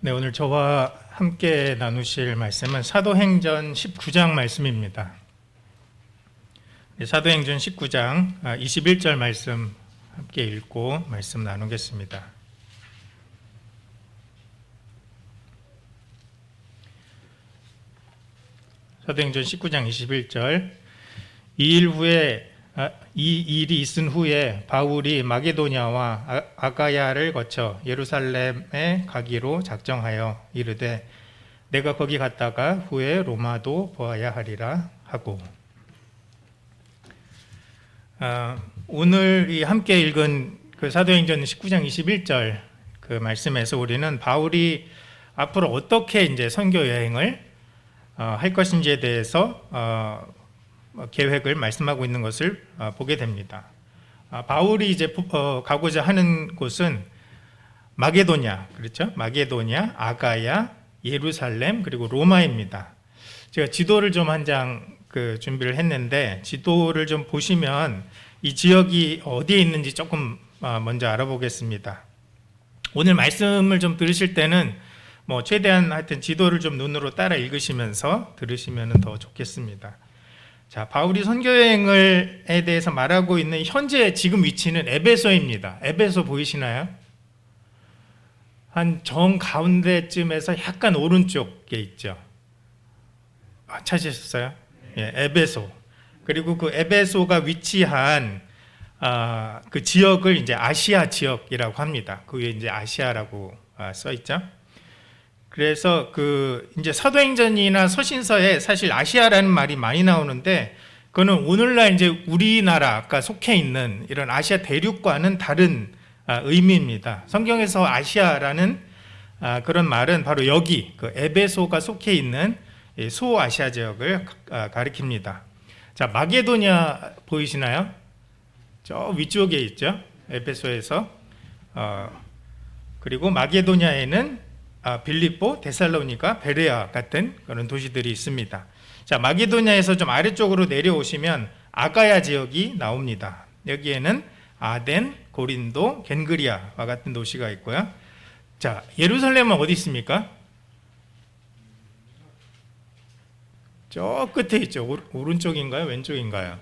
네, 오늘 저와 함께 나누실 말씀은 사도행전 19장 말씀입니다. 네, 사도행전 19장 21절 말씀 함께 읽고 말씀 나누겠습니다. 사도행전 19장 21절 이 일이 있은 후에 바울이 마게도냐와 아가야를 거쳐 예루살렘에 가기로 작정하여 이르되 내가 거기 갔다가 후에 로마도 보아야 하리라 하고. 오늘 이 함께 읽은 그 사도행전 19장 21절 그 말씀에서 우리는 바울이 앞으로 어떻게 이제 선교 여행을 할 것인지에 대해서 계획을 말씀하고 있는 것을 보게 됩니다. 바울이 이제 가고자 하는 곳은 마게도냐, 그렇죠? 마게도냐, 아가야, 예루살렘, 그리고 로마입니다. 제가 지도를 좀 한 장 준비를 했는데 지도를 좀 보시면 이 지역이 어디에 있는지 조금 먼저 알아보겠습니다. 오늘 말씀을 좀 들으실 때는 최대한 하여튼 지도를 좀 눈으로 따라 읽으시면서 들으시면 더 좋겠습니다. 자, 바울이 선교여행에 대해서 말하고 있는 현재 지금 위치는 에베소입니다. 에베소 보이시나요? 한 정 가운데쯤에서 약간 오른쪽에 있죠. 찾으셨어요? 예, 에베소. 그리고 그 에베소가 위치한 그 지역을 이제 아시아 지역이라고 합니다. 그 위에 이제 아시아라고 써 있죠. 그래서 이제 사도행전이나 서신서에 사실 아시아라는 말이 많이 나오는데 그거는 오늘날 이제 우리나라 아까 속해 있는 이런 아시아 대륙과는 다른 의미입니다. 성경에서 아시아라는 그런 말은 바로 여기 그 에베소가 속해 있는 소아시아 지역을 가리킵니다. 자, 마게도냐 보이시나요? 저 위쪽에 있죠. 에베소에서 그리고 마게도냐에는 빌립보, 데살로니가, 베레아 같은 그런 도시들이 있습니다. 자, 마게도냐에서 좀 아래쪽으로 내려오시면 아가야 지역이 나옵니다. 여기에는 아덴, 고린도, 겐그리아와 같은 도시가 있고요. 자, 예루살렘은 어디 있습니까? 저 끝에 있죠. 오른쪽인가요? 왼쪽인가요?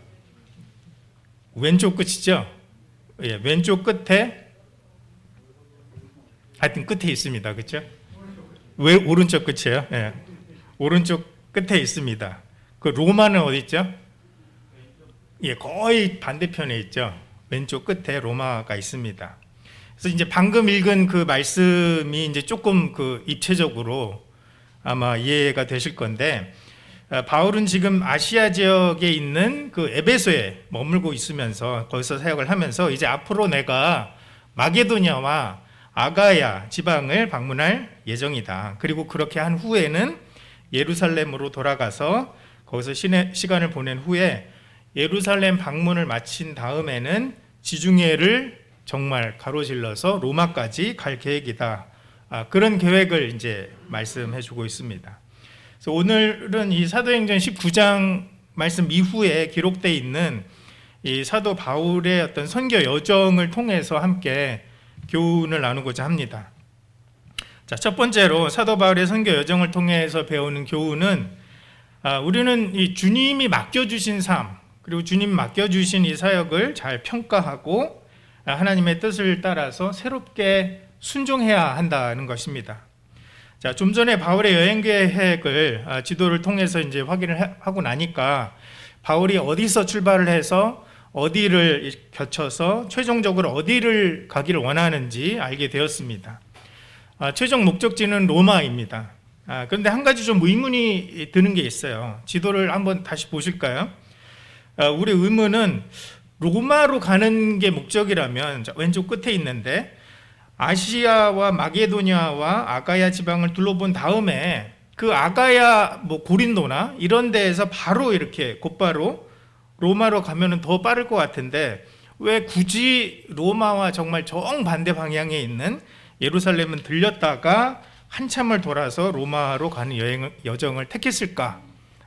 왼쪽 끝이죠? 예, 왼쪽 끝에 하여튼 끝에 있습니다. 그렇죠? 왜 오른쪽 끝이에요? 예. 오른쪽 끝에 있습니다. 그 로마는 어디 있죠? 예, 거의 반대편에 있죠. 왼쪽 끝에 로마가 있습니다. 그래서 이제 방금 읽은 그 말씀이 이제 조금 입체적으로 아마 이해가 되실 건데, 바울은 지금 아시아 지역에 있는 그 에베소에 머물고 있으면서 거기서 사역을 하면서 이제 앞으로 내가 마게도냐와 아가야 지방을 방문할 예정이다. 그리고 그렇게 한 후에는 예루살렘으로 돌아가서 거기서 시간을 보낸 후에 예루살렘 방문을 마친 다음에는 지중해를 정말 가로질러서 로마까지 갈 계획이다. 그런 계획을 이제 말씀해 주고 있습니다. 그래서 오늘은 이 사도행전 19장 말씀 이후에 기록되어 있는 이 사도 바울의 어떤 선교 여정을 통해서 함께 교훈을 나누고자 합니다. 자, 첫 번째로 사도 바울의 선교 여정을 통해서 배우는 교훈은 우리는 이 주님이 맡겨주신 삶, 그리고 주님 맡겨주신 이 사역을 잘 평가하고 하나님의 뜻을 따라서 새롭게 순종해야 한다는 것입니다. 자, 좀 전에 바울의 여행 계획을 지도를 통해서 이제 확인을 하고 나니까 바울이 어디서 출발을 해서 어디를 거쳐서 최종적으로 어디를 가기를 원하는지 알게 되었습니다. 최종 목적지는 로마입니다. 그런데 한 가지 좀 의문이 드는 게 있어요. 지도를 한번 다시 보실까요? 우리 의문은 로마로 가는 게 목적이라면 왼쪽 끝에 있는데 아시아와 마게도냐와 아가야 지방을 둘러본 다음에 그 아가야 고린도나 이런 데에서 바로 이렇게 곧바로 로마로 가면은 더 빠를 것 같은데 왜 굳이 로마와 정말 정반대 방향에 있는 예루살렘은 들렸다가 한참을 돌아서 로마로 가는 여정을 택했을까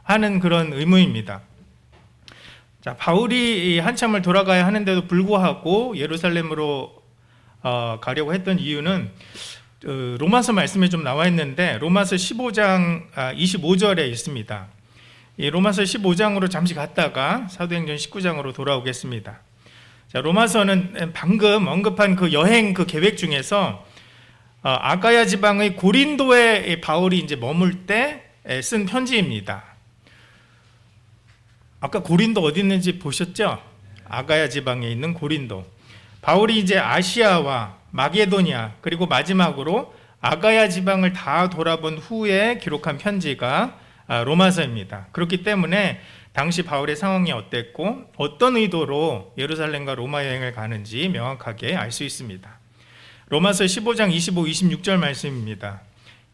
하는 그런 의문입니다. 자, 바울이 한참을 돌아가야 하는데도 불구하고 예루살렘으로 가려고 했던 이유는 로마서 말씀에 좀 나와 있는데 로마서 15장 25절에 있습니다. 이 로마서 15장으로 잠시 갔다가 사도행전 19장으로 돌아오겠습니다. 자, 로마서는 방금 언급한 그 여행 그 계획 중에서 아가야 지방의 고린도에 바울이 이제 머물 때 쓴 편지입니다. 아까 고린도 어디 있는지 보셨죠? 아가야 지방에 있는 고린도. 바울이 이제 아시아와 마게도니아 그리고 마지막으로 아가야 지방을 다 돌아본 후에 기록한 편지가 로마서입니다. 그렇기 때문에 당시 바울의 상황이 어땠고 어떤 의도로 예루살렘과 로마 여행을 가는지 명확하게 알 수 있습니다. 로마서 15장 25, 26절 말씀입니다.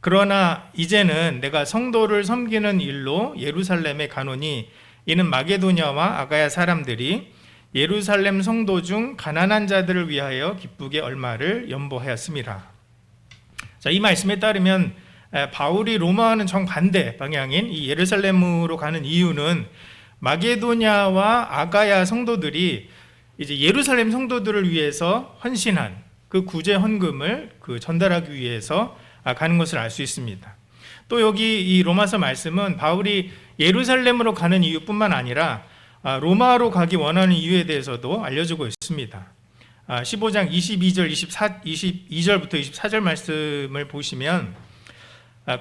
그러나 이제는 내가 성도를 섬기는 일로 예루살렘에 가노니 이는 마게도냐와 아가야 사람들이 예루살렘 성도 중 가난한 자들을 위하여 기쁘게 얼마를 연보하였습니다. 자, 이 말씀에 따르면 바울이 로마와는 정반대 방향인 이 예루살렘으로 가는 이유는 마게도냐와 아가야 성도들이 이제 예루살렘 성도들을 위해서 헌신한 그 구제 헌금을 전달하기 위해서 가는 것을 알 수 있습니다. 또 여기 이 로마서 말씀은 바울이 예루살렘으로 가는 이유뿐만 아니라 로마로 가기 원하는 이유에 대해서도 알려주고 있습니다. 15장 22절부터 24절 말씀을 보시면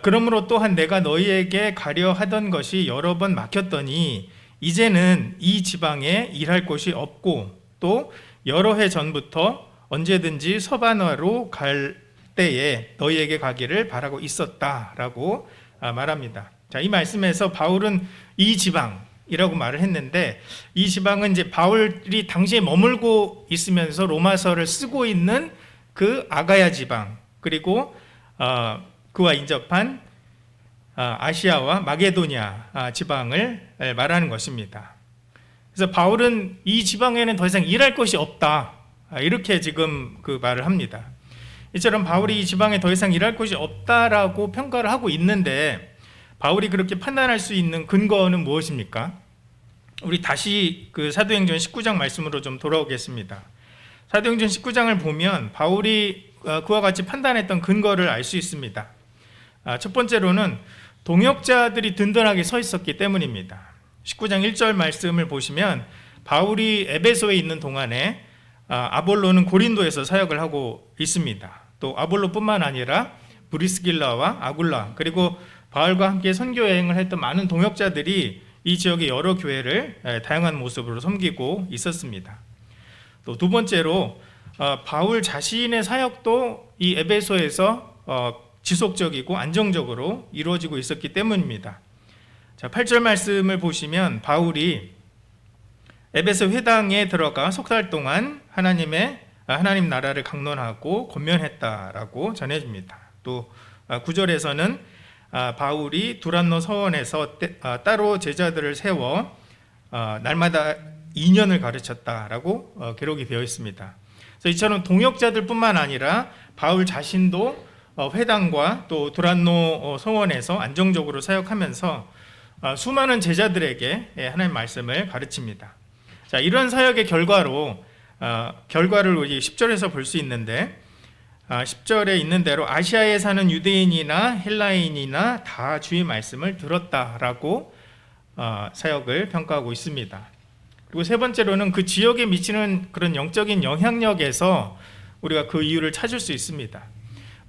그러므로 또한 내가 너희에게 가려 하던 것이 여러 번 막혔더니 이제는 이 지방에 일할 곳이 없고 또 여러 해 전부터 언제든지 서바나로 갈 때에 너희에게 가기를 바라고 있었다라고 말합니다. 자, 이 말씀에서 바울은 이 지방이라고 말을 했는데 이 지방은 이제 바울이 당시에 머물고 있으면서 로마서를 쓰고 있는 그 아가야 지방 그리고 그와 인접한 아시아와 마게도니아 지방을 말하는 것입니다. 그래서 바울은 이 지방에는 더 이상 일할 것이 없다 이렇게 지금 그 말을 합니다. 이처럼 바울이 이 지방에 더 이상 일할 곳이 없다라고 평가를 하고 있는데 바울이 그렇게 판단할 수 있는 근거는 무엇입니까? 우리 다시 그 사도행전 19장 말씀으로 좀 돌아오겠습니다. 사도행전 19장을 보면 바울이 그와 같이 판단했던 근거를 알 수 있습니다. 첫 번째로는 동역자들이 든든하게 서 있었기 때문입니다. 19장 1절 말씀을 보시면 바울이 에베소에 있는 동안에 아볼로는 고린도에서 사역을 하고 있습니다. 또 아볼로뿐만 아니라 브리스길라와 아굴라 그리고 바울과 함께 선교 여행을 했던 많은 동역자들이 이 지역의 여러 교회를 다양한 모습으로 섬기고 있었습니다. 또 두 번째로 바울 자신의 사역도 이 에베소에서 지속적이고 안정적으로 이루어지고 있었기 때문입니다. 자, 8절 말씀을 보시면 바울이 에베소 회당에 들어가 석 달 동안 하나님 나라를 강론하고 권면했다라고 전해집니다. 또 9절에서는 바울이 두란노 서원에서 따로 제자들을 세워 날마다 2년을 가르쳤다라고 기록이 되어 있습니다. 그래서 이처럼 동역자들뿐만 아니라 바울 자신도 회당과 또 두란노 서원에서 안정적으로 사역하면서 수많은 제자들에게 하나님의 말씀을 가르칩니다. 자, 이런 사역의 결과를 우리 10절에서 볼 수 있는데 10절에 있는 대로 아시아에 사는 유대인이나 헬라인이나 다 주의 말씀을 들었다라고 사역을 평가하고 있습니다. 그리고 세 번째로는 그 지역에 미치는 그런 영적인 영향력에서 우리가 그 이유를 찾을 수 있습니다.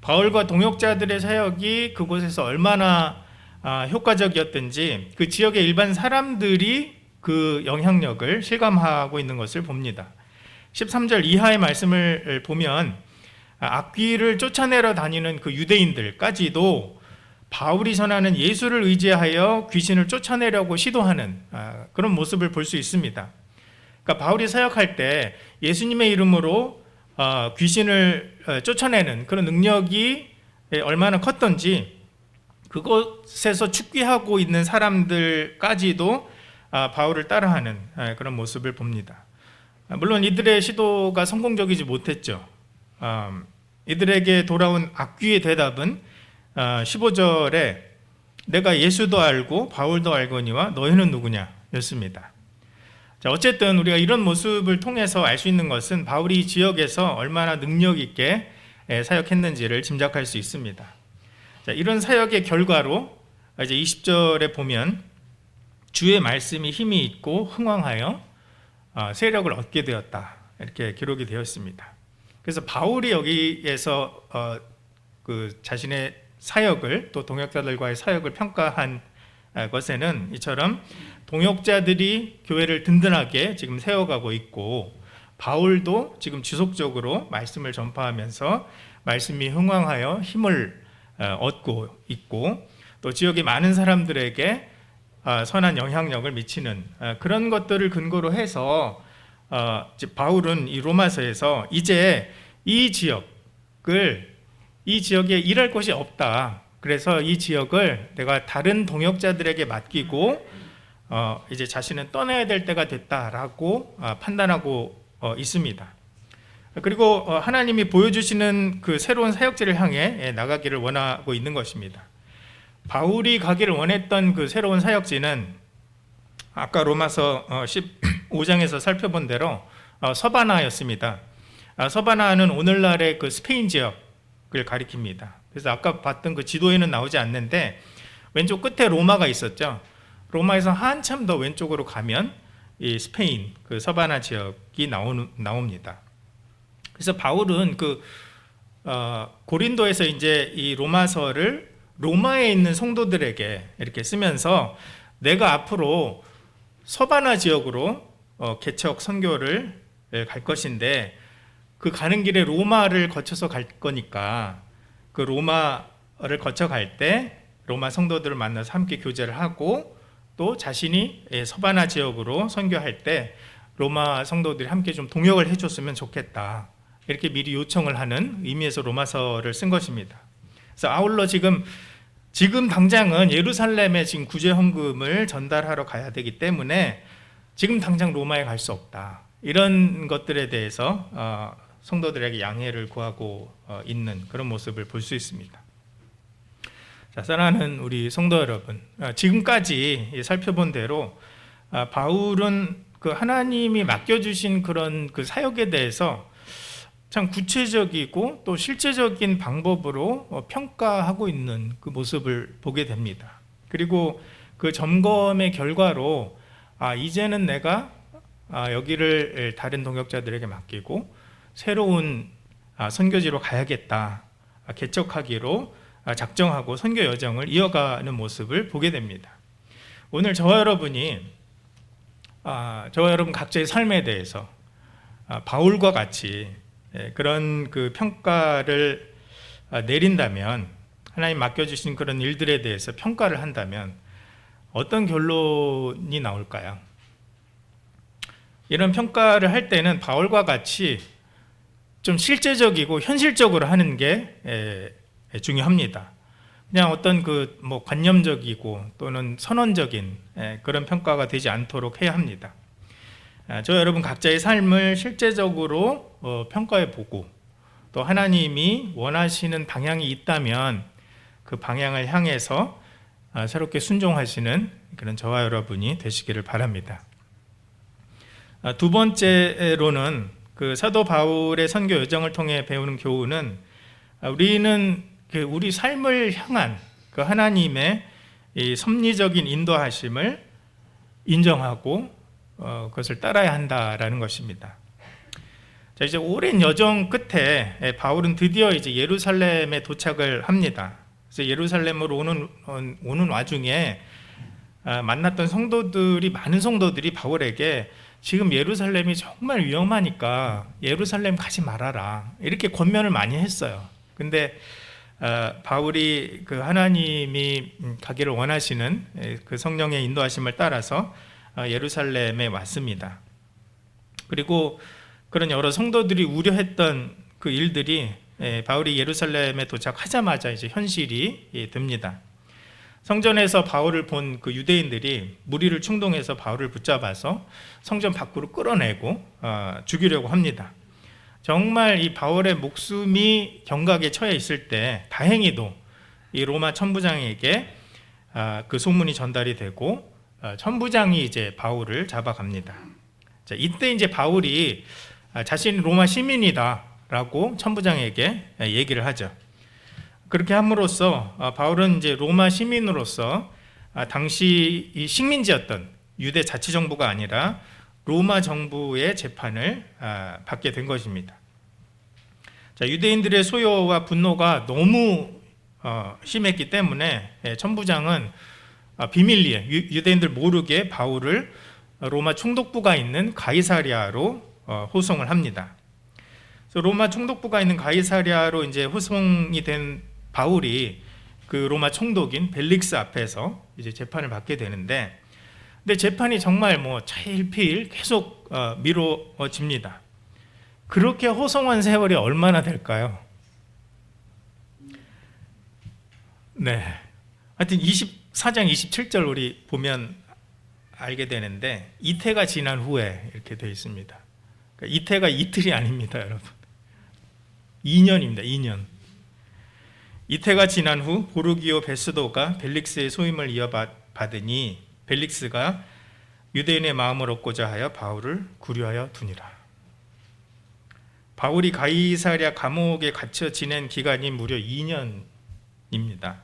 바울과 동역자들의 사역이 그곳에서 얼마나 효과적이었든지 그 지역의 일반 사람들이 그 영향력을 실감하고 있는 것을 봅니다. 13절 이하의 말씀을 보면 악귀를 쫓아내러 다니는 그 유대인들까지도 바울이 전하는 예수를 의지하여 귀신을 쫓아내려고 시도하는 그런 모습을 볼 수 있습니다. 그러니까 바울이 사역할 때 예수님의 이름으로 귀신을 쫓아내는 그런 능력이 얼마나 컸던지 그곳에서 축귀하고 있는 사람들까지도 바울을 따라하는 그런 모습을 봅니다. 물론 이들의 시도가 성공적이지 못했죠. 이들에게 돌아온 악귀의 대답은 15절에 내가 예수도 알고 바울도 알거니와 너희는 누구냐 였습니다. 자, 어쨌든 우리가 이런 모습을 통해서 알 수 있는 것은 바울이 지역에서 얼마나 능력 있게 사역했는지를 짐작할 수 있습니다. 자, 이런 사역의 결과로 이제 20절에 보면 주의 말씀이 힘이 있고 흥왕하여 세력을 얻게 되었다, 이렇게 기록이 되어 있습니다. 그래서 바울이 여기에서 그 자신의 사역을, 또 동역자들과의 사역을 평가한 것에는 이처럼 동역자들이 교회를 든든하게 지금 세워가고 있고, 바울도 지금 지속적으로 말씀을 전파하면서 말씀이 흥왕하여 힘을 얻고 있고, 또 지역의 많은 사람들에게 선한 영향력을 미치는 그런 것들을 근거로 해서 바울은 이 로마서에서 이제 이 지역에 일할 곳이 없다, 그래서 이 지역을 내가 다른 동역자들에게 맡기고 이제 자신은 떠나야 될 때가 됐다라고 판단하고 있습니다. 그리고 하나님이 보여주시는 그 새로운 사역지를 향해 나가기를 원하고 있는 것입니다. 바울이 가기를 원했던 그 새로운 사역지는 아까 로마서 15장에서 살펴본 대로 서바나였습니다. 서바나는 오늘날의 그 스페인 지역을 가리킵니다. 그래서 아까 봤던 그 지도에는 나오지 않는데 왼쪽 끝에 로마가 있었죠. 로마에서 한참 더 왼쪽으로 가면 이 스페인 그 서바나 지역이 나옵니다. 그래서 바울은 그 고린도에서 이제 이 로마서를 로마에 있는 성도들에게 이렇게 쓰면서 내가 앞으로 서바나 지역으로 개척 선교를 갈 것인데 그 가는 길에 로마를 거쳐서 갈 거니까 그 로마를 거쳐 갈 때 로마 성도들을 만나서 함께 교제를 하고, 또 자신이 서바나 지역으로 선교할 때 로마 성도들이 함께 좀 동역을 해줬으면 좋겠다, 이렇게 미리 요청을 하는 의미에서 로마서를 쓴 것입니다. 그래서 아울러 지금 당장은 예루살렘에 지금 구제 헌금을 전달하러 가야 되기 때문에 지금 당장 로마에 갈 수 없다, 이런 것들에 대해서 성도들에게 양해를 구하고 있는 그런 모습을 볼 수 있습니다. 자, 사랑하는 우리 성도 여러분, 지금까지 살펴본 대로 바울은 그 하나님이 맡겨주신 그런 그 사역에 대해서 참 구체적이고 또 실제적인 방법으로 평가하고 있는 그 모습을 보게 됩니다. 그리고 그 점검의 결과로 이제는 내가 여기를 다른 동역자들에게 맡기고 새로운 선교지로 가야겠다, 개척하기로 작정하고 선교 여정을 이어가는 모습을 보게 됩니다. 오늘 저와 여러분 각자의 삶에 대해서 바울과 같이 그런 그 평가를 내린다면, 하나님 맡겨주신 그런 일들에 대해서 평가를 한다면 어떤 결론이 나올까요? 이런 평가를 할 때는 바울과 같이 좀 실제적이고 현실적으로 하는 게 중요합니다. 그냥 어떤 그 뭐 관념적이고 또는 선언적인 그런 평가가 되지 않도록 해야 합니다. 저 여러분 각자의 삶을 실제적으로 평가해 보고, 또 하나님이 원하시는 방향이 있다면 그 방향을 향해서 새롭게 순종하시는 그런 저와 여러분이 되시기를 바랍니다. 두 번째로는 그 사도 바울의 선교 여정을 통해 배우는 교훈은, 우리는 우리 삶을 향한 그 하나님의 이 섭리적인 인도하심을 인정하고 그것을 따라야 한다라는 것입니다. 자, 이제 오랜 여정 끝에 바울은 드디어 이제 예루살렘에 도착을 합니다. 그래서 예루살렘으로 오는 와중에 만났던 많은 성도들이 바울에게 지금 예루살렘이 정말 위험하니까 예루살렘 가지 말아라, 이렇게 권면을 많이 했어요. 근데 바울이 그 하나님이 가기를 원하시는 그 성령의 인도하심을 따라서 예루살렘에 왔습니다. 그리고 그런 여러 성도들이 우려했던 그 일들이 바울이 예루살렘에 도착하자마자 이제 현실이 됩니다. 성전에서 바울을 본 그 유대인들이 무리를 충동해서 바울을 붙잡아서 성전 밖으로 끌어내고 죽이려고 합니다. 정말 이 바울의 목숨이 경각에 처해 있을 때 다행히도 이 로마 천부장에게 그 소문이 전달이 되고 천부장이 이제 바울을 잡아갑니다. 자, 이때 이제 바울이 자신이 로마 시민이다 라고 천부장에게 얘기를 하죠. 그렇게 함으로써 바울은 이제 로마 시민으로서 당시 이 식민지였던 유대 자치정부가 아니라 로마 정부의 재판을 받게 된 것입니다. 자, 유대인들의 소요와 분노가 너무 심했기 때문에 천부장은 비밀리에 유대인들 모르게 바울을 로마 총독부가 있는 가이사랴로 호송을 합니다. 그래서 로마 총독부가 있는 가이사랴로 이제 호송이 된 바울이 그 로마 총독인 벨릭스 앞에서 이제 재판을 받게 되는데, 근데 재판이 정말 뭐 차일피일 계속 미뤄집니다. 그렇게 호송한 세월이 얼마나 될까요? 네, 하여튼 24장 27절 우리 보면 알게 되는데, 이태가 지난 후에 이렇게 되어 있습니다. 그러니까 이태가 이틀이 아닙니다, 여러분. 2년입니다. 2년. 이태가 지난 후 보르기오 베스도가 벨릭스의 소임을 이어받으니 벨릭스가 유대인의 마음을 얻고자 하여 바울을 구류하여 두니라. 바울이 가이사랴 감옥에 갇혀 지낸 기간이 무려 2년입니다.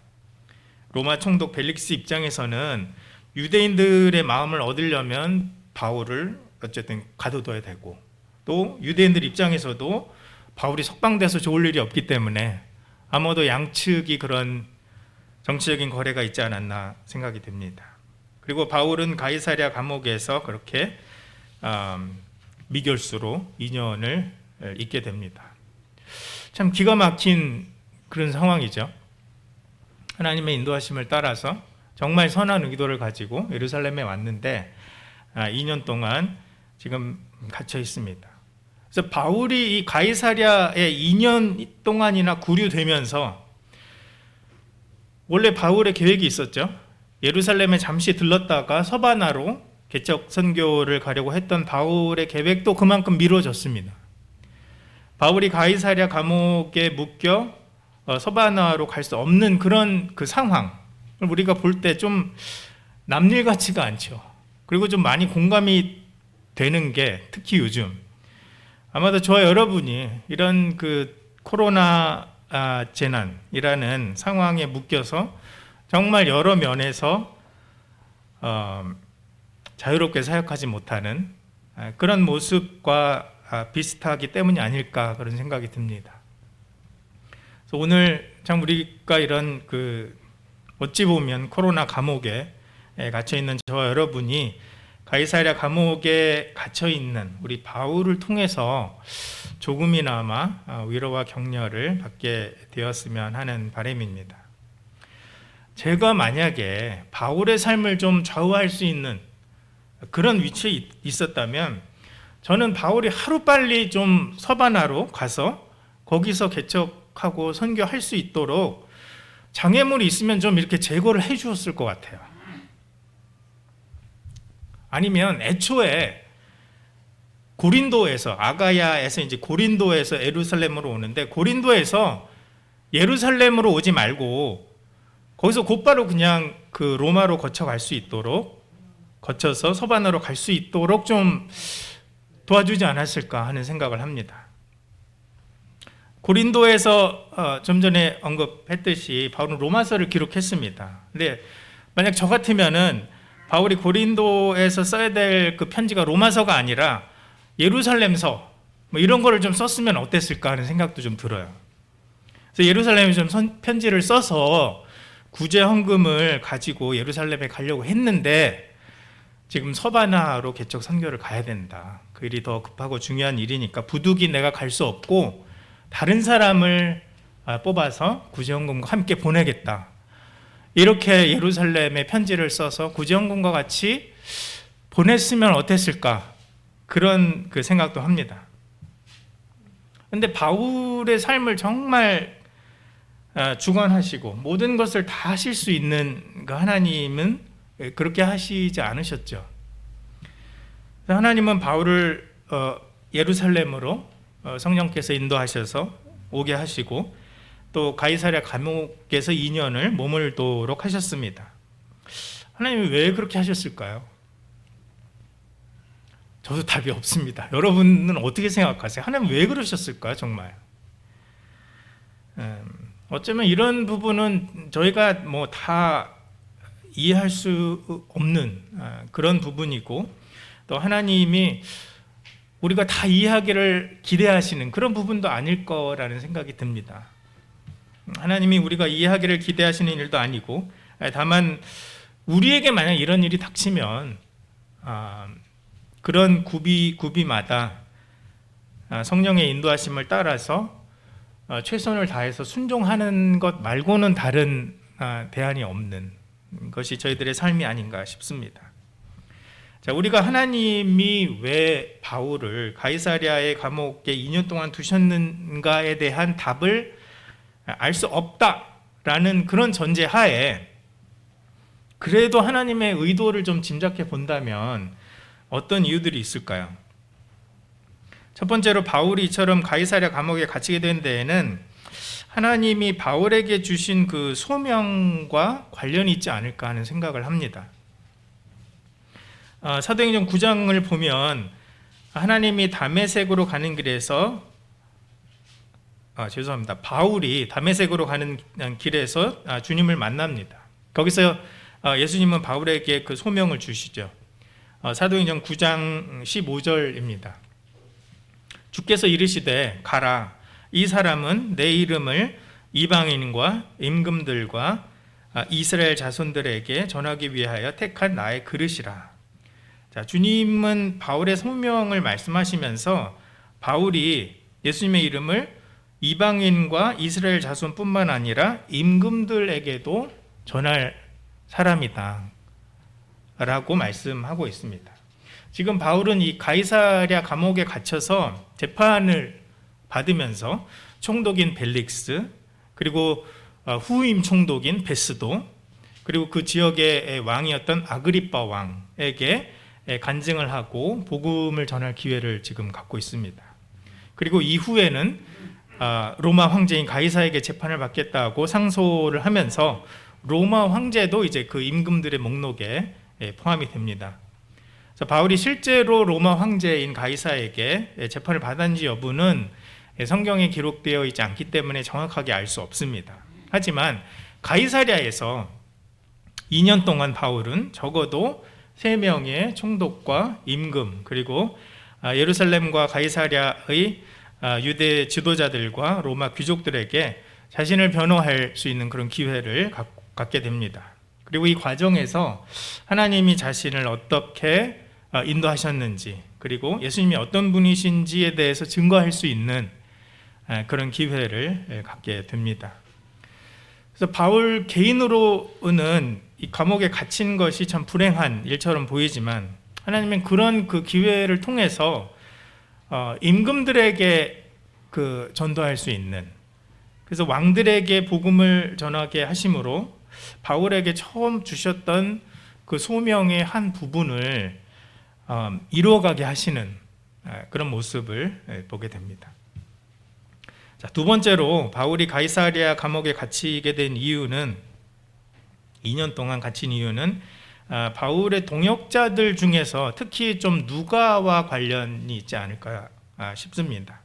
로마 총독 벨릭스 입장에서는 유대인들의 마음을 얻으려면 바울을 어쨌든 가둬둬야 되고, 또 유대인들 입장에서도 바울이 석방돼서 좋을 일이 없기 때문에 아마도 양측이 그런 정치적인 거래가 있지 않았나 생각이 됩니다. 그리고 바울은 가이사랴 감옥에서 그렇게 미결수로 2년을 있게 됩니다. 참 기가 막힌 그런 상황이죠. 하나님의 인도하심을 따라서 정말 선한 의도를 가지고 예루살렘에 왔는데 2년 동안 지금 갇혀 있습니다. 그래서 바울이 이 가이사랴에 2년 동안이나 구류되면서, 원래 바울의 계획이 있었죠. 예루살렘에 잠시 들렀다가 서바나로 개척 선교를 가려고 했던 바울의 계획도 그만큼 미뤄졌습니다. 바울이 가이사랴 감옥에 묶여 서바나로 갈 수 없는 그런 그 상황을 우리가 볼 때 좀 남일 같지가 않죠. 그리고 좀 많이 공감이 되는 게, 특히 요즘 아마도 저와 여러분이 이런 그 코로나 재난이라는 상황에 묶여서 정말 여러 면에서 자유롭게 사역하지 못하는 그런 모습과 비슷하기 때문이 아닐까, 그런 생각이 듭니다. 그래서 오늘 참 우리가 이런 그 어찌 보면 코로나 감옥에 갇혀 있는 저와 여러분이 가이사랴 감옥에 갇혀 있는 우리 바울을 통해서 조금이나마 위로와 격려를 받게 되었으면 하는 바람입니다. 제가 만약에 바울의 삶을 좀 좌우할 수 있는 그런 위치에 있었다면, 저는 바울이 하루빨리 좀 서바나로 가서 거기서 개척하고 선교할 수 있도록 장애물이 있으면 좀 이렇게 제거를 해 주었을 것 같아요. 아니면 애초에 고린도에서, 아가야에서 이제 고린도에서 예루살렘으로 오는데, 고린도에서 예루살렘으로 오지 말고 거기서 곧바로 그냥 그 로마로 거쳐갈 수 있도록, 거쳐서 서바나로 갈 수 있도록 좀 도와주지 않았을까 하는 생각을 합니다. 고린도에서 좀 전에 언급했듯이 바울은 로마서를 기록했습니다. 근데 만약 저 같으면은 바울이 고린도에서 써야 될 그 편지가 로마서가 아니라 예루살렘서 뭐 이런 거를 좀 썼으면 어땠을까 하는 생각도 좀 들어요. 그래서 예루살렘에 좀 편지를 써서 구제 헌금을 가지고 예루살렘에 가려고 했는데, 지금 서바나로 개척 선교를 가야 된다. 그 일이 더 급하고 중요한 일이니까 부득이 내가 갈 수 없고 다른 사람을 뽑아서 구제 헌금과 함께 보내겠다. 이렇게 예루살렘에 편지를 써서 구제 헌금과 같이 보냈으면 어땠을까? 그런 그 생각도 합니다. 그런데 바울의 삶을 정말 주관하시고 모든 것을 다 하실 수 있는 그 하나님은 그렇게 하시지 않으셨죠. 하나님은 바울을 예루살렘으로 성령께서 인도하셔서 오게 하시고, 또 가이사랴 감옥에서 2년을 머물도록 하셨습니다. 하나님이 왜 그렇게 하셨을까요? 저도 답이 없습니다. 여러분은 어떻게 생각하세요? 하나님 왜 그러셨을까요, 정말? 어쩌면 이런 부분은 저희가 뭐 다 이해할 수 없는 그런 부분이고, 또 하나님이 우리가 다 이해하기를 기대하시는 그런 부분도 아닐 거라는 생각이 듭니다. 하나님이 우리가 이해하기를 기대하시는 일도 아니고, 다만 우리에게 만약 이런 일이 닥치면 그런 구비마다 성령의 인도하심을 따라서 최선을 다해서 순종하는 것 말고는 다른 대안이 없는 것이 저희들의 삶이 아닌가 싶습니다. 자, 우리가 하나님이 왜 바울을 가이사랴의 감옥에 2년 동안 두셨는가에 대한 답을 알 수 없다라는 그런 전제하에 그래도 하나님의 의도를 좀 짐작해 본다면 어떤 이유들이 있을까요? 첫 번째로 바울이 이처럼 가이사랴 감옥에 갇히게 된 데에는 하나님이 바울에게 주신 그 소명과 관련이 있지 않을까 하는 생각을 합니다. 사도행전 9장을 보면 하나님이 다메섹으로 가는 길에서 바울이 다메섹으로 가는 길에서 주님을 만납니다. 거기서 예수님은 바울에게 그 소명을 주시죠. 사도행전 9장 15절입니다. 주께서 이르시되 가라, 이 사람은 내 이름을 이방인과 임금들과 이스라엘 자손들에게 전하기 위하여 택한 나의 그릇이라. 자, 주님은 바울의 소명을 말씀하시면서 바울이 예수님의 이름을 이방인과 이스라엘 자손뿐만 아니라 임금들에게도 전할 사람이다 라고 말씀하고 있습니다. 지금 바울은 이 가이사랴 감옥에 갇혀서 재판을 받으면서 총독인 벨릭스, 그리고 후임 총독인 베스도, 그리고 그 지역의 왕이었던 아그리빠 왕에게 간증을 하고 복음을 전할 기회를 지금 갖고 있습니다. 그리고 이후에는 로마 황제인 가이사에게 재판을 받겠다고 상소를 하면서 로마 황제도 이제 그 임금들의 목록에 포함이 됩니다. 바울이 실제로 로마 황제인 가이사에게 재판을 받았는지 여부는 성경에 기록되어 있지 않기 때문에 정확하게 알 수 없습니다. 하지만 가이사랴에서 2년 동안 바울은 적어도 3명의 총독과 임금, 그리고 예루살렘과 가이사랴의 유대 지도자들과 로마 귀족들에게 자신을 변호할 수 있는 그런 기회를 갖게 됩니다. 그리고 이 과정에서 하나님이 자신을 어떻게 인도하셨는지, 그리고 예수님이 어떤 분이신지에 대해서 증거할 수 있는 그런 기회를 갖게 됩니다. 그래서 바울 개인으로는 이 감옥에 갇힌 것이 참 불행한 일처럼 보이지만 하나님은 그런 그 기회를 통해서 임금들에게 그 전도할 수 있는, 그래서 왕들에게 복음을 전하게 하심으로 바울에게 처음 주셨던 그 소명의 한 부분을 이루어가게 하시는 그런 모습을 보게 됩니다. 자, 두 번째로 바울이 가이사랴 감옥에 갇히게 된 이유는, 2년 동안 갇힌 이유는 바울의 동역자들 중에서 특히 좀 누가와 관련이 있지 않을까 싶습니다.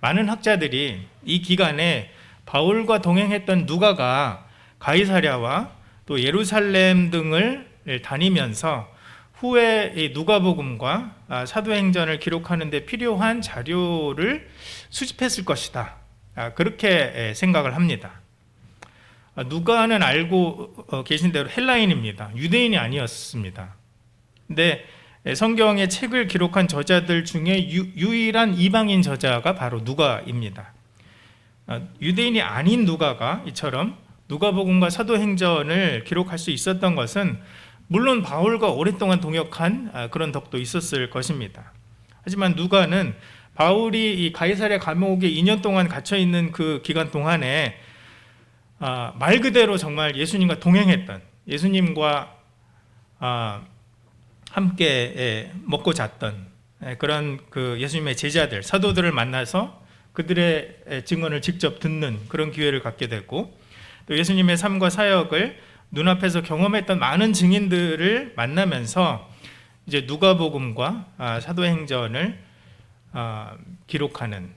많은 학자들이 이 기간에 바울과 동행했던 누가가 가이사랴와 또 예루살렘 등을 다니면서 후에 이 누가복음과 사도행전을 기록하는 데 필요한 자료를 수집했을 것이다, 그렇게 생각을 합니다. 누가는 알고 계신 대로 헬라인입니다. 유대인이 아니었습니다. 근데 성경의 책을 기록한 저자들 중에 유일한 이방인 저자가 바로 누가입니다. 유대인이 아닌 누가가 이처럼 누가복음과 사도행전을 기록할 수 있었던 것은 물론 바울과 오랫동안 동역한 그런 덕도 있었을 것입니다. 하지만 누가는 바울이 이 가이사랴 감옥에 2년 동안 갇혀 있는 그 기간 동안에 말 그대로 정말 예수님과 동행했던, 예수님과 함께 먹고 잤던 그런 그 예수님의 제자들, 사도들을 만나서 그들의 증언을 직접 듣는 그런 기회를 갖게 됐고, 또 예수님의 삶과 사역을 눈앞에서 경험했던 많은 증인들을 만나면서 이제 누가복음과 사도행전을 기록하는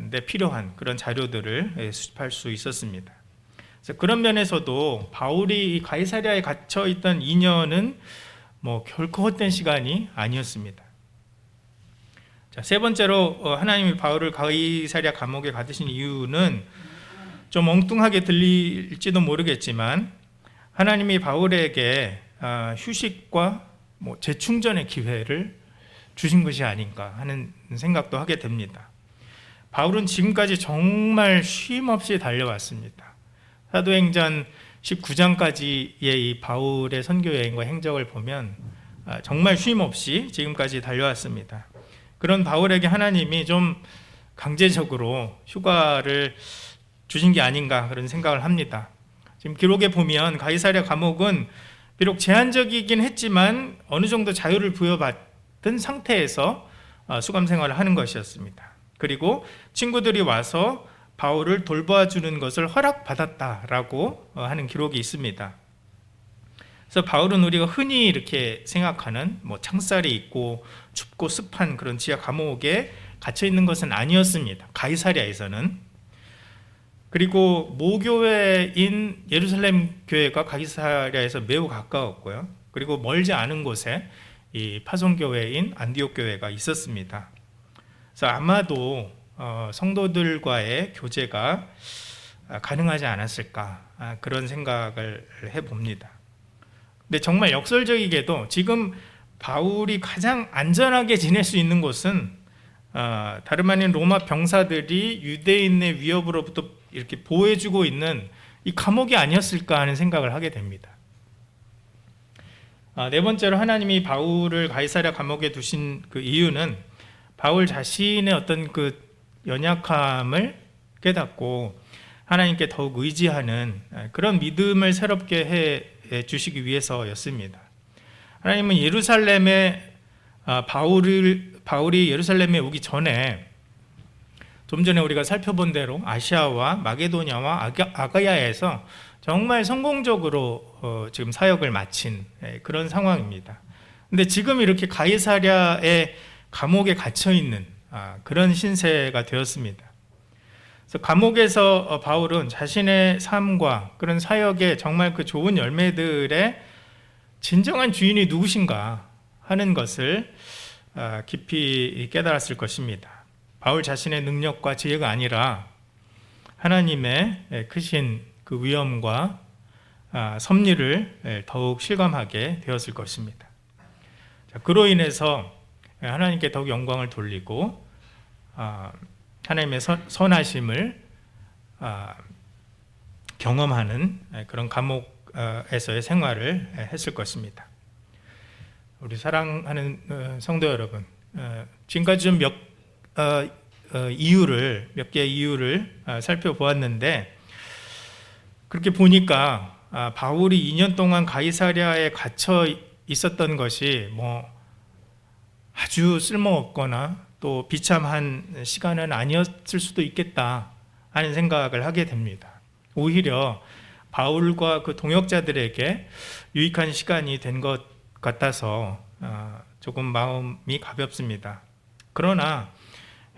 데 필요한 그런 자료들을 수집할 수 있었습니다. 그래서 그런 면에서도 바울이 가이사랴에 갇혀 있던 2년은 결코 헛된 시간이 아니었습니다. 자, 세 번째로 하나님이 바울을 가이사랴 감옥에 가두신 이유는 좀 엉뚱하게 들릴지도 모르겠지만 하나님이 바울에게 휴식과 재충전의 기회를 주신 것이 아닌가 하는 생각도 하게 됩니다. 바울은 지금까지 정말 쉼 없이 달려왔습니다. 사도행전 19장까지의 이 바울의 선교 여행과 행적을 보면 정말 쉼 없이 지금까지 달려왔습니다. 그런 바울에게 하나님이 좀 강제적으로 휴가를 주신 게 아닌가 그런 생각을 합니다. 지금 기록에 보면 가이사랴 감옥은 비록 제한적이긴 했지만 어느 정도 자유를 부여받은 상태에서 수감 생활을 하는 것이었습니다. 그리고 친구들이 와서 바울을 돌봐주는 것을 허락받았다라고 하는 기록이 있습니다. 그래서 바울은 우리가 흔히 이렇게 생각하는 창살이 있고 춥고 습한 그런 지하 감옥에 갇혀 있는 것은 아니었습니다. 가이사랴에서는. 그리고 모교회인 예루살렘 교회가 가이사랴에서 매우 가까웠고요. 그리고 멀지 않은 곳에 이 파송교회인 안디옥 교회가 있었습니다. 그래서 아마도 성도들과의 교제가 가능하지 않았을까 그런 생각을 해봅니다. 근데 정말 역설적이게도 지금 바울이 가장 안전하게 지낼 수 있는 곳은 다름 아닌 로마 병사들이 유대인의 위협으로부터 이렇게 보호해주고 있는 이 감옥이 아니었을까 하는 생각을 하게 됩니다. 네 번째로 하나님이 바울을 가이사랴 감옥에 두신 그 이유는 바울 자신의 어떤 그 연약함을 깨닫고 하나님께 더욱 의지하는 그런 믿음을 새롭게 해 주시기 위해서였습니다. 하나님은 예루살렘에 바울이 예루살렘에 오기 전에 좀 전에 우리가 살펴본 대로 아시아와 마게도냐와 아가야에서 정말 성공적으로 지금 사역을 마친 그런 상황입니다. 근데 지금 이렇게 가이사랴의 감옥에 갇혀 있는 그런 신세가 되었습니다. 그래서 감옥에서 바울은 자신의 삶과 그런 사역의 정말 그 좋은 열매들의 진정한 주인이 누구신가 하는 것을 깊이 깨달았을 것입니다. 바울 자신의 능력과 지혜가 아니라 하나님의 크신 그 위엄과 섭리를 더욱 실감하게 되었을 것입니다. 그로 인해서 하나님께 더욱 영광을 돌리고 하나님의 선하심을 경험하는 그런 감옥에서의 생활을 했을 것입니다. 우리 사랑하는 성도 여러분, 지금까지 좀 몇 개의 이유를 살펴보았는데 그렇게 보니까 바울이 2년 동안 가이사랴에 갇혀 있었던 것이 아주 쓸모없거나 또 비참한 시간은 아니었을 수도 있겠다 하는 생각을 하게 됩니다. 오히려 바울과 그 동역자들에게 유익한 시간이 된 것 같아서 조금 마음이 가볍습니다. 그러나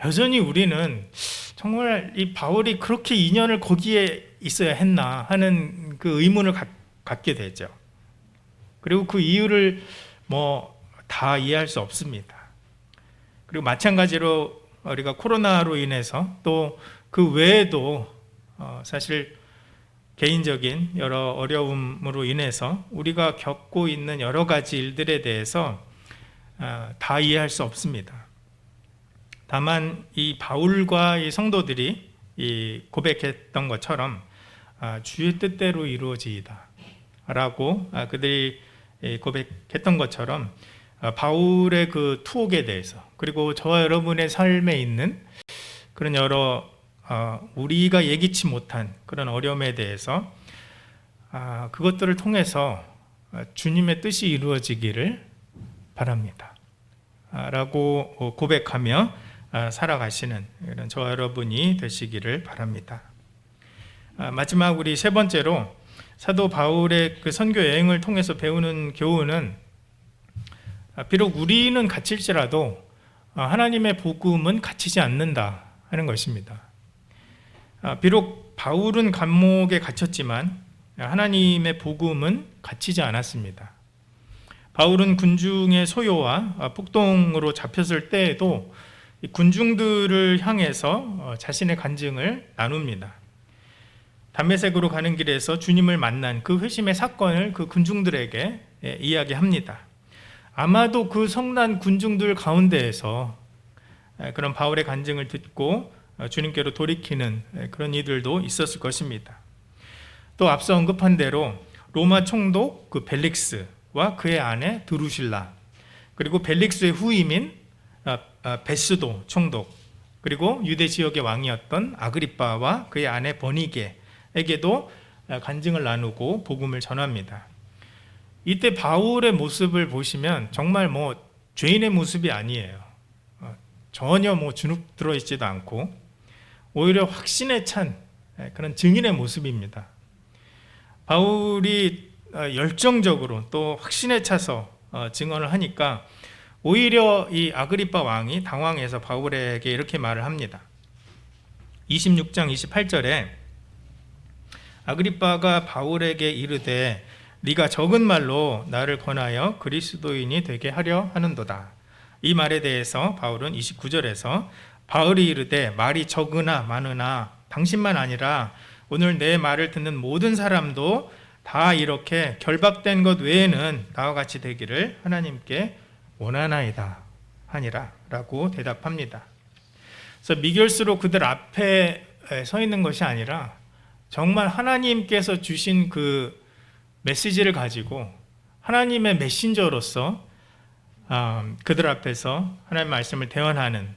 여전히 우리는 정말 이 바울이 그렇게 2년을 거기에 있어야 했나 하는 그 의문을 갖게 되죠. 그리고 그 이유를 다 이해할 수 없습니다. 그리고 마찬가지로 우리가 코로나로 인해서 또 그 외에도 사실 개인적인 여러 어려움으로 인해서 우리가 겪고 있는 여러 가지 일들에 대해서 다 이해할 수 없습니다. 다만 이 바울과 이 성도들이 이 고백했던 것처럼 주의 뜻대로 이루어지이다 라고 그들이 고백했던 것처럼 바울의 그 투옥에 대해서 그리고 저와 여러분의 삶에 있는 그런 여러 우리가 예기치 못한 그런 어려움에 대해서 그것들을 통해서 주님의 뜻이 이루어지기를 바랍니다 라고 고백하며 살아가시는 이런 저와 여러분이 되시기를 바랍니다. 마지막 우리 세 번째로 사도 바울의 그 선교 여행을 통해서 배우는 교훈은 비록 우리는 갇힐지라도 하나님의 복음은 갇히지 않는다 하는 것입니다. 비록 바울은 감옥에 갇혔지만 하나님의 복음은 갇히지 않았습니다. 바울은 군중의 소요와 폭동으로 잡혔을 때에도 군중들을 향해서 자신의 간증을 나눕니다. 담메색으로 가는 길에서 주님을 만난 그 회심의 사건을 그 군중들에게 이야기합니다. 아마도 그 성난 군중들 가운데에서 그런 바울의 간증을 듣고 주님께로 돌이키는 그런 이들도 있었을 것입니다. 또 앞서 언급한 대로 로마 총독 그 벨릭스와 그의 아내 드루실라, 그리고 벨릭스의 후임인 베스도 총독, 그리고 유대 지역의 왕이었던 아그리빠와 그의 아내 버니게에게도 간증을 나누고 복음을 전합니다. 이때 바울의 모습을 보시면 정말 죄인의 모습이 아니에요. 전혀 주눅 들어있지도 않고 오히려 확신에 찬 그런 증인의 모습입니다. 바울이 열정적으로 또 확신에 차서 증언을 하니까 오히려 이 아그리빠 왕이 당황해서 바울에게 이렇게 말을 합니다. 26장 28절에 아그리빠가 바울에게 이르되 네가 적은 말로 나를 권하여 그리스도인이 되게 하려 하는도다. 이 말에 대해서 바울은 29절에서 바울이 이르되 말이 적으나 많으나 당신만 아니라 오늘 내 말을 듣는 모든 사람도 다 이렇게 결박된 것 외에는 나와 같이 되기를 하나님께 원하나이다 하니라 라고 대답합니다. 그래서 미결수로 그들 앞에 서 있는 것이 아니라 정말 하나님께서 주신 그 메시지를 가지고 하나님의 메신저로서 그들 앞에서 하나님의 말씀을 대언하는,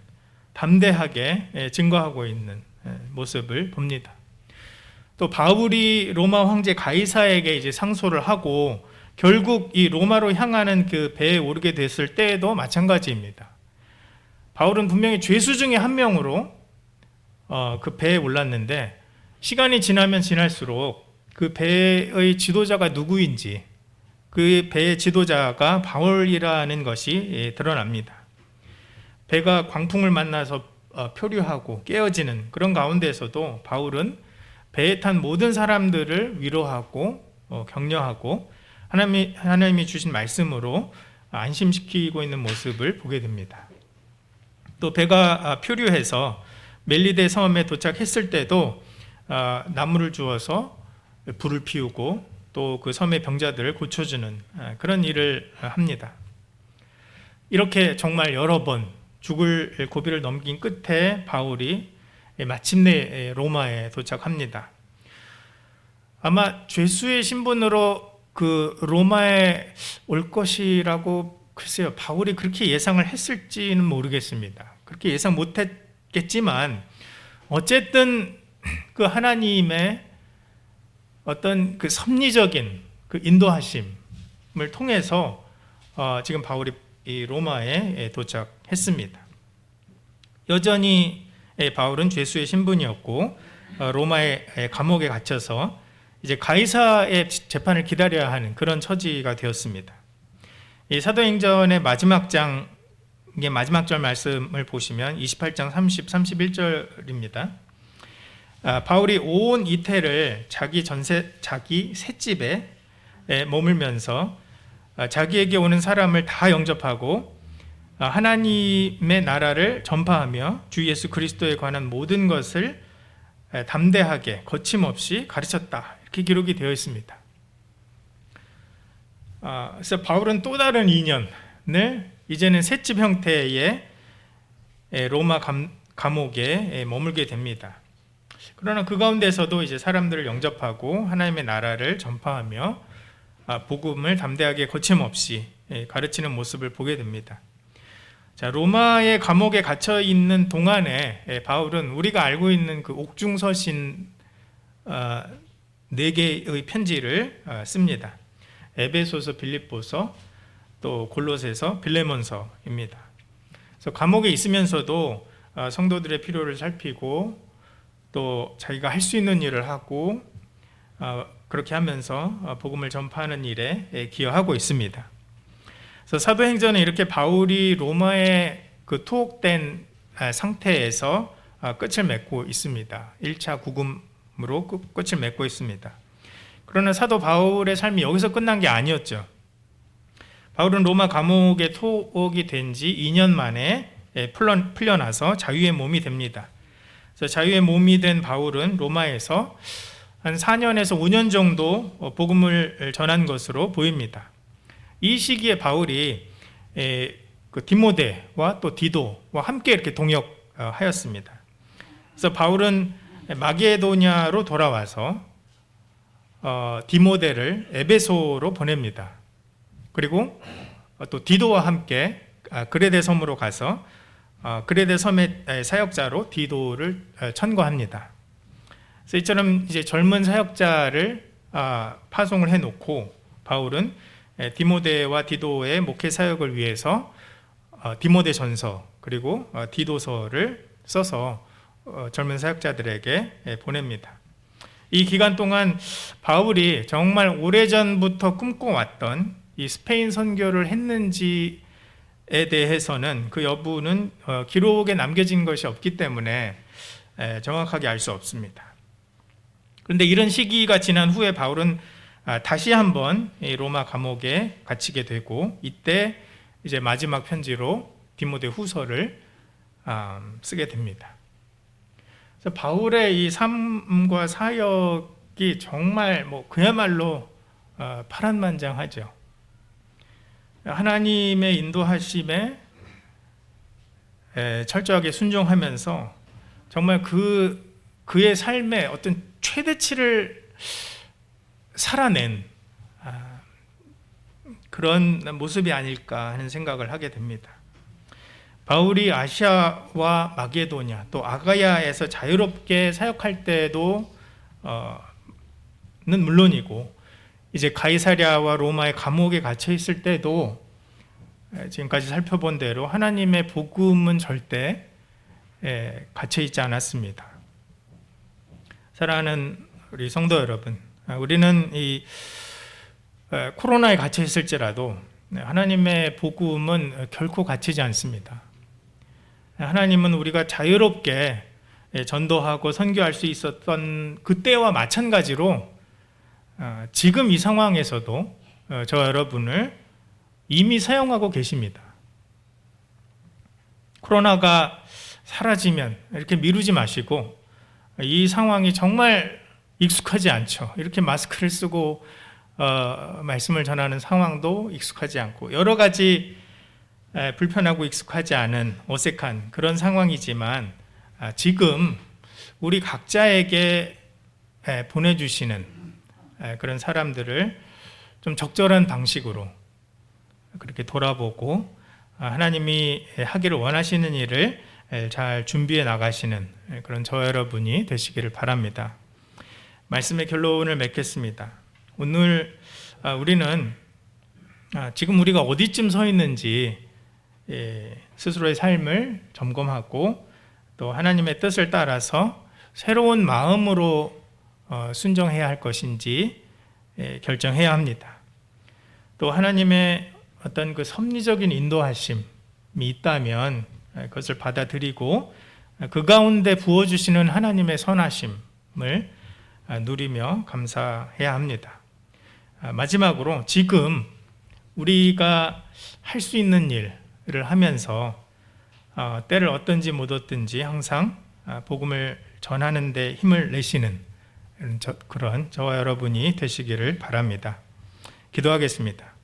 담대하게 증거하고 있는 모습을 봅니다. 또 바울이 로마 황제 가이사에게 이제 상소를 하고 결국 이 로마로 향하는 그 배에 오르게 됐을 때에도 마찬가지입니다. 바울은 분명히 죄수 중에 한 명으로 그 배에 올랐는데 시간이 지나면 지날수록 그 배의 지도자가 누구인지, 그 배의 지도자가 바울이라는 것이 드러납니다. 배가 광풍을 만나서 표류하고 깨어지는 그런 가운데에서도 바울은 배에 탄 모든 사람들을 위로하고 격려하고 하나님이 주신 말씀으로 안심시키고 있는 모습을 보게 됩니다. 또 배가 표류해서 멜리데 섬에 도착했을 때도 나무를 주어서 불을 피우고 또 그 섬의 병자들을 고쳐주는 그런 일을 합니다. 이렇게 정말 여러 번 죽을 고비를 넘긴 끝에 바울이 마침내 로마에 도착합니다. 아마 죄수의 신분으로 그 로마에 올 것이라고 글쎄요, 바울이 그렇게 예상을 했을지는 모르겠습니다. 그렇게 예상 못했겠지만 어쨌든 그 하나님의 어떤 그 섭리적인 그 인도하심을 통해서 지금 바울이 이 로마에 도착했습니다. 여전히 바울은 죄수의 신분이었고 로마의 감옥에 갇혀서 이제 가이사의 재판을 기다려야 하는 그런 처지가 되었습니다. 이 사도행전의 마지막 장의 마지막 절 말씀을 보시면 28장 30, 31절입니다. 바울이 온 이태를 자기 셋집에 머물면서 자기에게 오는 사람을 다 영접하고 하나님의 나라를 전파하며 주 예수 그리스도에 관한 모든 것을 담대하게 거침없이 가르쳤다, 이렇게 기록이 되어 있습니다. 그래서 바울은 또 다른 2년을 이제는 셋집 형태의 로마 감옥에 머물게 됩니다. 그러나 그 가운데서도 이제 사람들을 영접하고 하나님의 나라를 전파하며 복음을 담대하게 거침없이 가르치는 모습을 보게 됩니다. 자, 로마의 감옥에 갇혀 있는 동안에 바울은 우리가 알고 있는 그 옥중서신 4개의 편지를 씁니다. 에베소서, 빌립보서, 또 골로새서, 빌레몬서입니다. 그래서 감옥에 있으면서도 성도들의 필요를 살피고 또 자기가 할 수 있는 일을 하고 그렇게 하면서 복음을 전파하는 일에 기여하고 있습니다. 그래서 사도행전은 이렇게 바울이 로마에 그 투옥된 상태에서 끝을 맺고 있습니다. 1차 구금으로 끝을 맺고 있습니다. 그러나 사도 바울의 삶이 여기서 끝난 게 아니었죠. 바울은 로마 감옥에 투옥이 된 지 2년 만에 풀려나서 자유의 몸이 됩니다. 그래서 자유의 몸이 된 바울은 로마에서 한 4년에서 5년 정도 복음을 전한 것으로 보입니다. 이 시기에 바울이 그 디모데와 또 디도와 함께 이렇게 동역하였습니다. 그래서 바울은 마게도냐로 돌아와서 디모데를 에베소로 보냅니다. 그리고 또 디도와 함께 그레데 섬으로 가서 그레데 섬의 사역자로 디도를 천거합니다. 그래서 이처럼 이제 젊은 사역자를 파송을 해놓고 바울은 디모데와 디도의 목회 사역을 위해서 디모데 전서 그리고 디도서를 써서 젊은 사역자들에게 보냅니다. 이 기간 동안 바울이 정말 오래전부터 꿈꿔왔던 이 스페인 선교를 했는지에 대해서는 그 여부는 기록에 남겨진 것이 없기 때문에 정확하게 알 수 없습니다. 그런데 이런 시기가 지난 후에 바울은 다시 한번 로마 감옥에 갇히게 되고 이때 이제 마지막 편지로 디모데 후서를 쓰게 됩니다. 그래서 바울의 이 삶과 사역이 정말 그야말로 파란만장하죠. 하나님의 인도하심에 철저하게 순종하면서 정말 그의 삶의 어떤 최대치를 살아낸 그런 모습이 아닐까 하는 생각을 하게 됩니다. 바울이 아시아와 마게도냐 또 아가야에서 자유롭게 사역할 때도 는 물론이고 이제 가이사랴와 로마의 감옥에 갇혀 있을 때도 지금까지 살펴본 대로 하나님의 복음은 절대 갇혀 있지 않았습니다. 사랑하는 우리 성도 여러분, 우리는 이 코로나에 갇혀 있을지라도 하나님의 복음은 결코 갇히지 않습니다. 하나님은 우리가 자유롭게 전도하고 선교할 수 있었던 그때와 마찬가지로 지금 이 상황에서도 저 여러분을 이미 사용하고 계십니다. 코로나가 사라지면 이렇게 미루지 마시고 이 상황이 정말 익숙하지 않죠. 이렇게 마스크를 쓰고 말씀을 전하는 상황도 익숙하지 않고 여러 가지 불편하고 익숙하지 않은 어색한 그런 상황이지만 지금 우리 각자에게 보내주시는 그런 사람들을 좀 적절한 방식으로 그렇게 돌아보고 하나님이 하기를 원하시는 일을 잘 준비해 나가시는 그런 저 여러분이 되시기를 바랍니다. 말씀의 결론을 맺겠습니다. 오늘 우리는 지금 우리가 어디쯤 서 있는지 스스로의 삶을 점검하고 또 하나님의 뜻을 따라서 새로운 마음으로 순종해야 할 것인지 결정해야 합니다. 또 하나님의 어떤 그 섭리적인 인도하심이 있다면 그것을 받아들이고 그 가운데 부어주시는 하나님의 선하심을 누리며 감사해야 합니다. 마지막으로 지금 우리가 할 수 있는 일을 하면서 때를 얻든지 못 얻든지 항상 복음을 전하는 데 힘을 내시는 그런 저와 여러분이 되시기를 바랍니다. 기도하겠습니다.